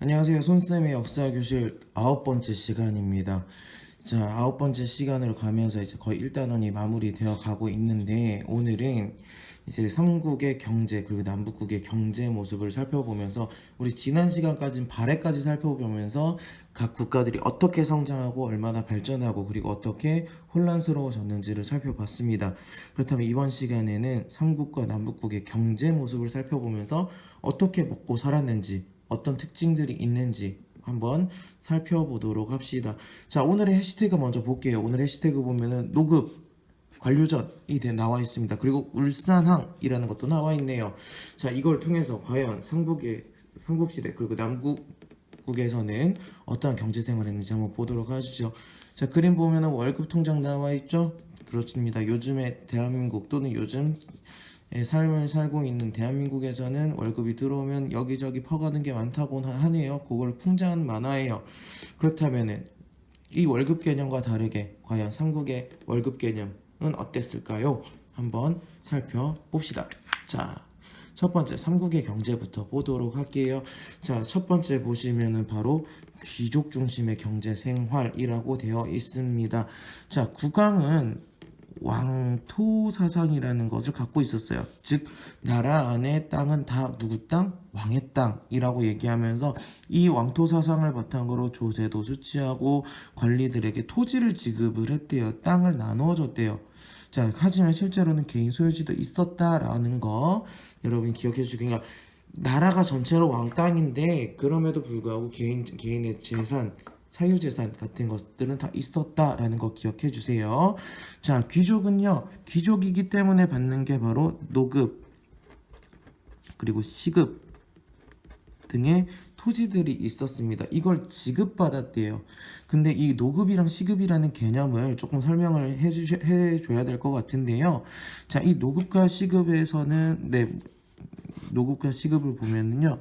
안녕하세요. 손쌤의 역사교실 9번째 시간입니다. 자, 9번째 시간으로 가면서 이제 거의 1단원이 마무리되어 가고 있는데, 오늘은 이제 삼국의 경제 그리고 남북국의 경제 모습을 살펴보면서, 우리 지난 시간까지는 발해까지 살펴보면서 각 국가들이 어떻게 성장하고 얼마나 발전하고 그리고 어떻게 혼란스러워졌는지를 살펴봤습니다. 그렇다면 이번 시간에는 삼국과 남북국의 경제 모습을 살펴보면서 어떻게 먹고 살았는지, 어떤 특징들이 있는지 한번 살펴보도록 합시다. 자, 오늘의 해시태그 먼저 볼게요. 오늘 해시태그 보면은 노급, 관료전이 나와 있습니다. 그리고 울산항이라는 것도 나와 있네요. 자, 이걸 통해서 과연 삼국시대 그리고 남국에서는 어떠한 경제생활을 했는지 한번 보도록 하시죠. 자, 그림 보면은 월급 통장 나와 있죠? 그렇습니다. 요즘에 대한민국 또는 요즘 삶을 살고 있는 대한민국에서는 월급이 들어오면 여기저기 퍼가는 게 많다고 하네요. 그걸 풍자한 만화예요. 그렇다면은 이 월급 개념과 다르게 과연 삼국의 월급 개념은 어땠을까요? 한번 살펴봅시다. 자, 첫 번째 삼국의 경제부터 보도록 할게요. 자, 첫 번째 보시면은 바로 귀족 중심의 경제 생활이라고 되어 있습니다. 자, 국왕은 왕토 사상이라는 것을 갖고 있었어요. 즉, 나라 안의 땅은 다 누구 땅? 왕의 땅이라고 얘기하면서 이 왕토 사상을 바탕으로 조세도 수취하고 관리들에게 토지를 지급을 했대요. 땅을 나누어 줬대요. 자, 하지만 실제로는 개인 소유지도 있었다라는 거 여러분 기억해 주시고, 그러니까 나라가 전체로 왕 땅인데 그럼에도 불구하고 개인의 재산, 사유재산 같은 것들은 다 있었다라는 거 기억해 주세요. 자, 귀족은요, 귀족이기 때문에 받는 게 바로 노급 그리고 시급 등의 토지들이 있었습니다. 이걸 지급받았대요. 근데 이 노급이랑 시급이라는 개념을 조금 설명을 해줘야 될 것 같은데요. 자, 이 노급과 시급에서는, 노급과 시급을 보면은요,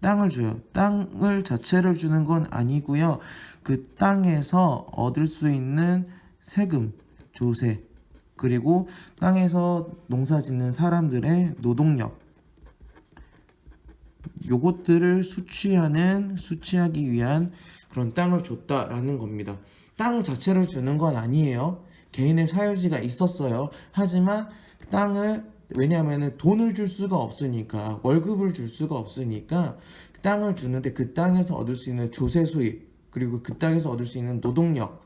땅을 줘요. 땅을 자체를 주는 건 아니고요. 그 땅에서 얻을 수 있는 세금, 조세, 그리고 땅에서 농사 짓는 사람들의 노동력, 요것들을 수취하기 위한 그런 땅을 줬다라는 겁니다. 땅 자체를 주는 건 아니에요. 개인의 사유지가 있었어요. 하지만 왜냐하면 돈을 줄 수가 없으니까, 월급을 줄 수가 없으니까 땅을 주는데 그 땅에서 얻을 수 있는 조세 수입, 그리고 그 땅에서 얻을 수 있는 노동력,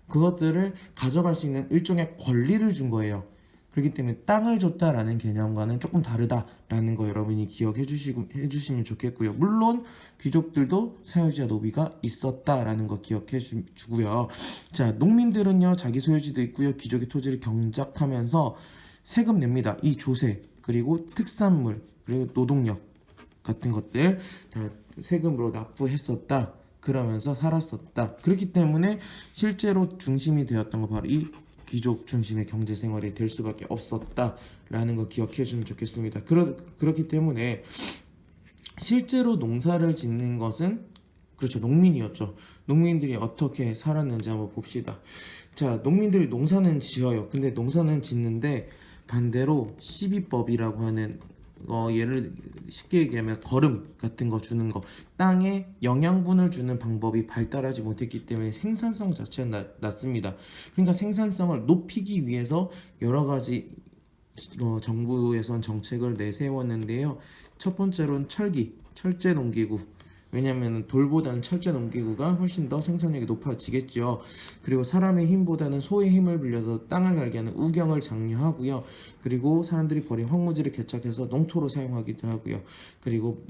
그것들을 가져갈 수 있는 일종의 권리를 준 거예요. 그렇기 때문에 땅을 줬다라는 개념과는 조금 다르다라는 거 여러분이 해주시면 좋겠고요. 물론 귀족들도 사유지와 노비가 있었다라는 거 기억해 주고요. 자, 농민들은요, 자기 소유지도 있고요, 귀족의 토지를 경작하면서 세금 냅니다. 이 조세, 그리고 특산물, 그리고 노동력 같은 것들 다 세금으로 납부했었다. 그러면서 살았었다. 그렇기 때문에 실제로 중심이 되었던 거 바로 이 귀족 중심의 경제 생활이 될 수밖에 없었다라는 거 기억해 주면 좋겠습니다. 그렇기 때문에 실제로 농사를 짓는 것은, 그렇죠, 농민이었죠. 농민들이 어떻게 살았는지 한번 봅시다. 자, 농민들이 농사는 지어요. 근데 농사는 짓는데 반대로 시비법이라고 하는 예를 쉽게 얘기하면 거름 같은 거 주는 거, 땅에 영양분을 주는 방법이 발달하지 못했기 때문에 생산성 자체가 낮습니다. 그러니까 생산성을 높이기 위해서 여러 가지 정부에선 정책을 내세웠는데요. 첫 번째로는 철제 농기구. 왜냐하면 돌보다는 철제 농기구가 훨씬 더 생산력이 높아지겠죠. 그리고 사람의 힘보다는 소의 힘을 빌려서 땅을 갈게 하는 우경을 장려하고요. 그리고 사람들이 버린 황무지를 개척해서 농토로 사용하기도 하고요. 그리고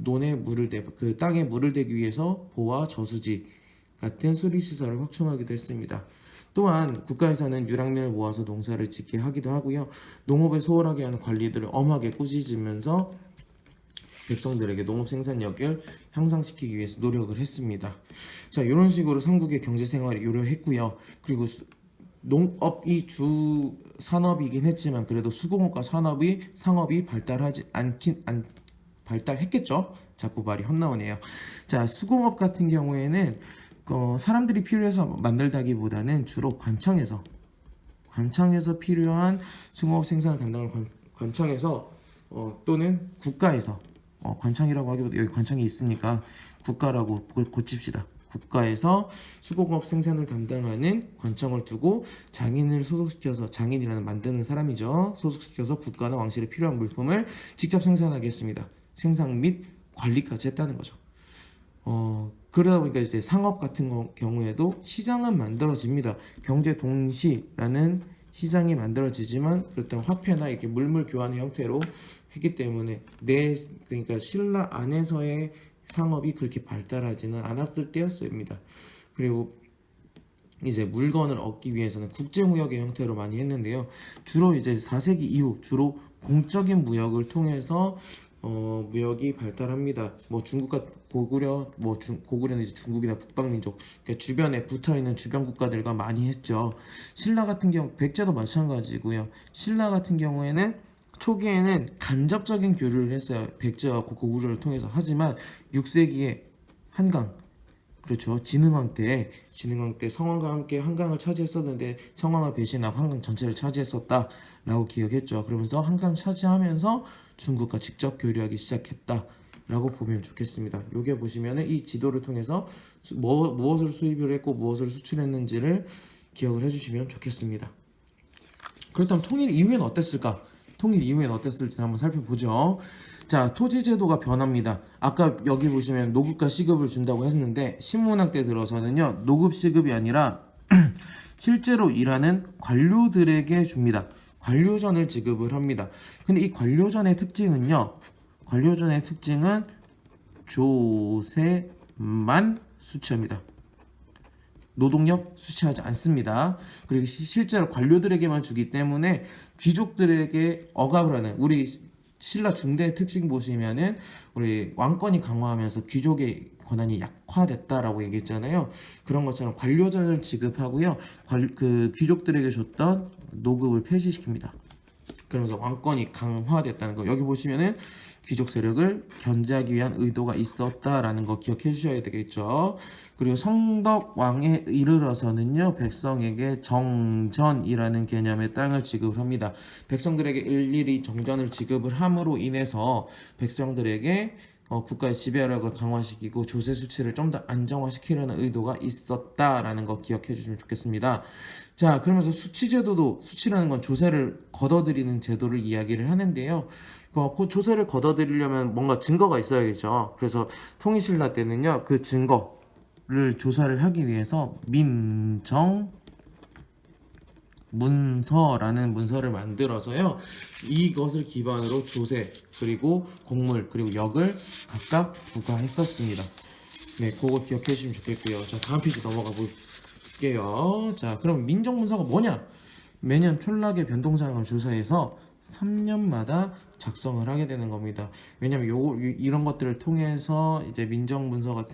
그 땅에 물을 대기 위해서 보와 저수지 같은 수리시설을 확충하기도 했습니다. 또한 국가에서는 유랑민을 모아서 농사를 짓게 하기도 하고요. 농업을 소홀하게 하는 관리들을 엄하게 꾸짖으면서 백성들에게 농업 생산력을 향상시키기 위해서 노력을 했습니다. 자, 이런 식으로 삼국의 경제 생활이 요령했고요. 그리고 농업이 주 산업이긴 했지만 그래도 수공업과 상업이 발달했겠죠. 자꾸 말이 헛나오네요. 자, 수공업 같은 경우에는 사람들이 필요해서 만들다기보다는 주로 관청에서 필요한 수공업 생산을 담당하는 관청에서 또는 국가에서 관청이라고 하기보다 여기 관청이 있으니까 국가라고 고칩시다. 국가에서 수공업 생산을 담당하는 관청을 두고 장인을 소속시켜서, 장인이라는 만드는 사람이죠. 소속시켜서 국가나 왕실에 필요한 물품을 직접 생산하게 했습니다. 생산 및 관리까지 했다는 거죠. 그러다 보니까 이제 상업 같은 경우에도 시장은 만들어집니다. 경제 동시라는 시장이 만들어지지만 그렇다면 화폐나 이렇게 물물 교환의 형태로 했기 때문에 그러니까 신라 안에서의 상업이 그렇게 발달하지는 않았을 때였습니다. 그리고 이제 물건을 얻기 위해서는 국제무역의 형태로 많이 했는데요. 주로 이제 4세기 이후 주로 공적인 무역을 통해서 무역이 발달합니다. 뭐 중국과 고구려, 고구려는 이제 중국이나 북방민족, 그러니까 주변에 붙어 있는 주변 국가들과 많이 했죠. 신라 같은 경우, 백제도 마찬가지고요. 신라 같은 경우에는 초기에는 간접적인 교류를 했어요. 백제와 고구려를 통해서. 하지만 6세기에 한강, 그렇죠. 진흥왕 때 성왕과 함께 한강을 차지했었는데 성왕을 배신하고 한강 전체를 차지했었다라고 기억했죠. 그러면서 한강 차지하면서 중국과 직접 교류하기 시작했다라고 보면 좋겠습니다. 여기 보시면은 이 지도를 통해서 무엇을 수입을 했고 무엇을 수출했는지를 기억을 해주시면 좋겠습니다. 그렇다면 통일 이후에는 어땠을까? 통일 이후에는 어땠을지 한번 살펴보죠. 자, 토지 제도가 변합니다. 아까 여기 보시면 노급과 시급을 준다고 했는데 신문학 때 들어서는요, 노급 시급이 아니라 실제로 일하는 관료들에게 줍니다. 관료전을 지급을 합니다. 근데 이 관료전의 특징은 조세만 수취합니다. 노동력 수취하지 않습니다. 그리고 실제로 관료들에게만 주기 때문에 귀족들에게 억압을 하는, 우리 신라 중대의 특징 보시면은 우리 왕권이 강화하면서 귀족의 권한이 약화됐다라고 얘기했잖아요. 그런 것처럼 관료전을 지급하고요. 그 귀족들에게 줬던 노급을 폐지시킵니다. 그러면서 왕권이 강화됐다는 거. 여기 보시면은 귀족 세력을 견제하기 위한 의도가 있었다라는 거 기억해 주셔야 되겠죠. 그리고 성덕왕에 이르러서는요, 백성에게 정전이라는 개념의 땅을 지급을 합니다. 백성들에게 일일이 정전을 지급을 함으로 인해서 백성들에게 국가의 지배력을 강화시키고 조세 수치를 좀 더 안정화시키려는 의도가 있었다라는 거 기억해 주시면 좋겠습니다. 자, 그러면서 수치라는 건 조세를 걷어들이는 제도를 이야기를 하는데요. 그 조세를 걷어들이려면 뭔가 증거가 있어야겠죠. 그래서 통일신라 때는요, 그 증거를 조사를 하기 위해서 민정 문서라는 문서를 만들어서요, 이것을 기반으로 조세, 그리고 곡물, 그리고 역을 각각 부과했었습니다. 네, 그거 기억해 주시면 좋겠고요. 자, 다음 페이지 넘어가 볼게요. 자, 그럼 민정문서가 뭐냐? 매년 촌락의 변동사항을 조사해서 3년마다 작성을 하게 되는 겁니다. 왜냐면 이런 것들을 통해서 이제 민정문서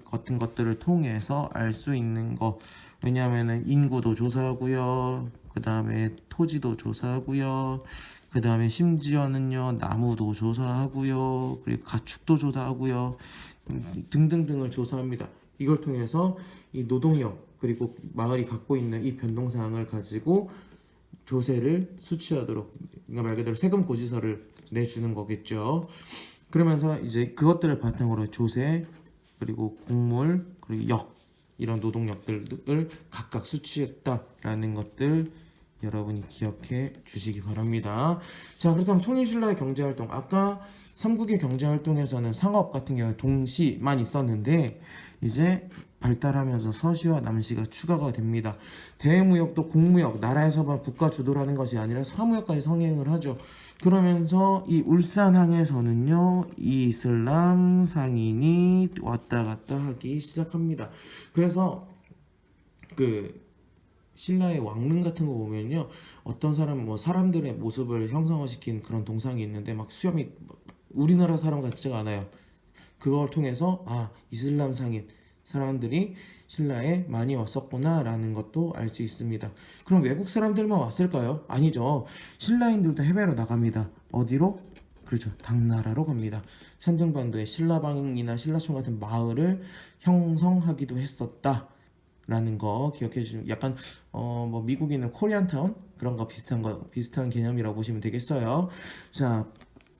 같은 것들을 통해서 알 수 있는 거, 왜냐하면은 인구도 조사하고요, 그 다음에 토지도 조사하고요, 그 다음에 심지어는요 나무도 조사하고요, 그리고 가축도 조사하고요, 등등등을 조사합니다. 이걸 통해서 이 노동력, 그리고 마을이 갖고 있는 이 변동사항을 가지고 조세를 수취하도록, 그러니까 말 그대로 세금 고지서를 내주는 거겠죠. 그러면서 이제 그것들을 바탕으로 조세, 그리고 곡물, 그리고 역, 이런 노동력들을 각각 수취했다라는 것들 여러분이 기억해 주시기 바랍니다. 자, 그렇다면 통일신라의 경제활동, 아까 삼국의 경제활동에서는 상업 같은 경우에 동시만 있었는데 이제 발달하면서 서시와 남시가 추가가 됩니다. 대무역도 공무역, 나라에서만 국가 주도라는 것이 아니라 사무역까지 성행을 하죠. 그러면서 이 울산항에서는요, 이슬람 상인이 왔다 갔다 하기 시작합니다. 그래서 그 신라의 왕릉 같은 거 보면요, 어떤 사람들의 모습을 형상화시킨 그런 동상이 있는데 막 수염이 우리나라 사람 같지가 않아요. 그걸 통해서 이슬람 상인 사람들이 신라에 많이 왔었구나 라는 것도 알 수 있습니다. 그럼 외국 사람들만 왔을까요? 아니죠. 신라인들도 해외로 나갑니다. 어디로? 그렇죠, 당나라로 갑니다. 산정반도에 신라방이나 신라촌 같은 마을을 형성하기도 했었다 라는 거 기억해 주시면, 약간 미국에 있는 코리안타운 그런 거 비슷한 개념이라고 보시면 되겠어요. 자,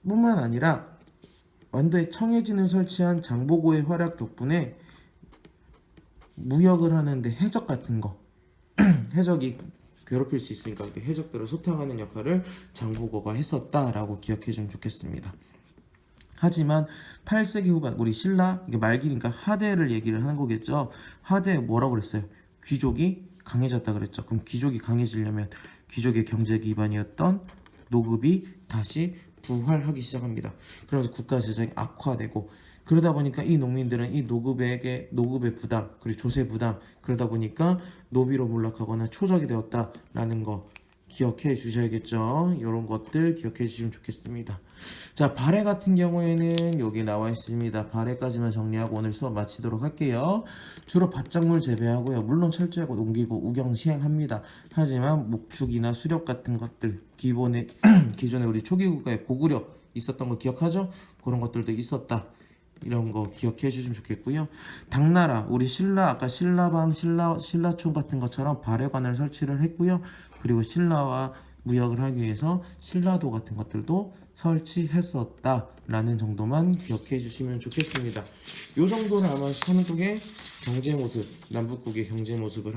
뿐만 아니라 완도에 청해진을 설치한 장보고의 활약 덕분에 무역을 하는데 해적 같은 거 해적이 괴롭힐 수 있으니까 이렇게 해적들을 소탕하는 역할을 장보고가 했었다라고 기억해 주면 좋겠습니다. 하지만 8세기 후반 우리 신라 이게 말기니까 하대를 얘기를 하는 거겠죠. 하대 뭐라고 그랬어요? 귀족이 강해졌다 그랬죠. 그럼 귀족이 강해지려면 귀족의 경제 기반이었던 노급이 다시 부활하기 시작합니다. 그러면서 국가 재정이 악화되고 그러다 보니까 이 농민들은 이 노급의 부담 그리고 조세 부담 그러다 보니까 노비로 몰락하거나 초적이 되었다라는 거 기억해 주셔야겠죠. 이런 것들 기억해 주시면 좋겠습니다. 자, 발해 같은 경우에는 여기 나와 있습니다. 발해까지만 정리하고 오늘 수업 마치도록 할게요. 주로 밭작물 재배하고요. 물론 철저하고 농기구 우경 시행합니다. 하지만 목축이나 수렵 같은 것들 기존에 우리 초기국가에 고구려 있었던 거 기억하죠? 그런 것들도 있었다. 이런 거 기억해 주시면 좋겠고요. 당나라 우리 아까 신라방 신라촌 같은 것처럼 발해관을 설치를 했고요. 그리고 신라와 무역을 하기 위해서 신라도 같은 것들도 설치했었다라는 정도만 기억해 주시면 좋겠습니다. 요 정도는 아마 한국의 경제 모습, 남북국의 경제 모습을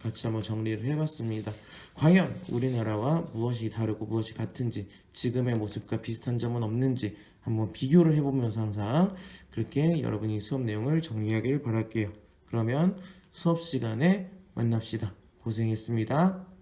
같이 한번 정리를 해봤습니다. 과연 우리나라와 무엇이 다르고 무엇이 같은지, 지금의 모습과 비슷한 점은 없는지 한번 비교를 해보면서 항상 그렇게 여러분이 수업 내용을 정리하길 바랄게요. 그러면 수업 시간에 만납시다. 고생했습니다.